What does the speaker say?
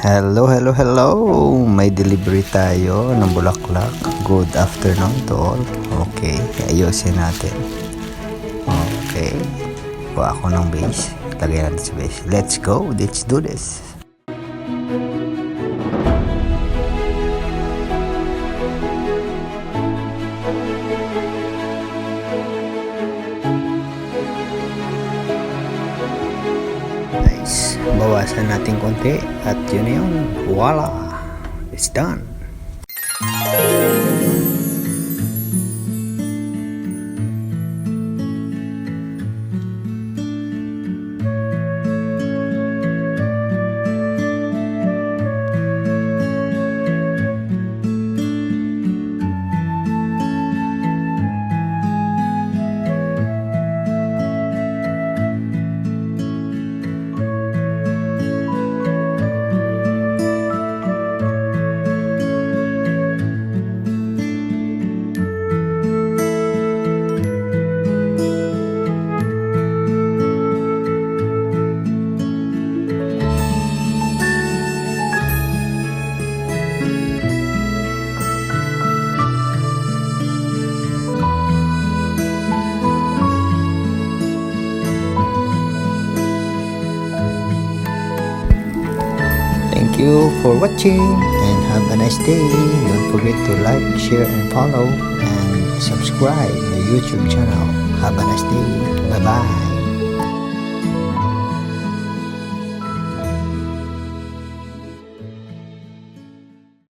Hello, hello, hello! May delivery tayo ng bulaklak. Good afternoon to all. Okay, ayusin natin. Okay, kuha ako ng base. Lagay natin sa base. Let's go, let's do this. Nice. Bawasan natin konti at yun na yun. Voila! It's done. Thank you for watching and have a nice day. Don't forget to like, share, and follow and subscribe my YouTube channel. Have a nice day. Bye-bye.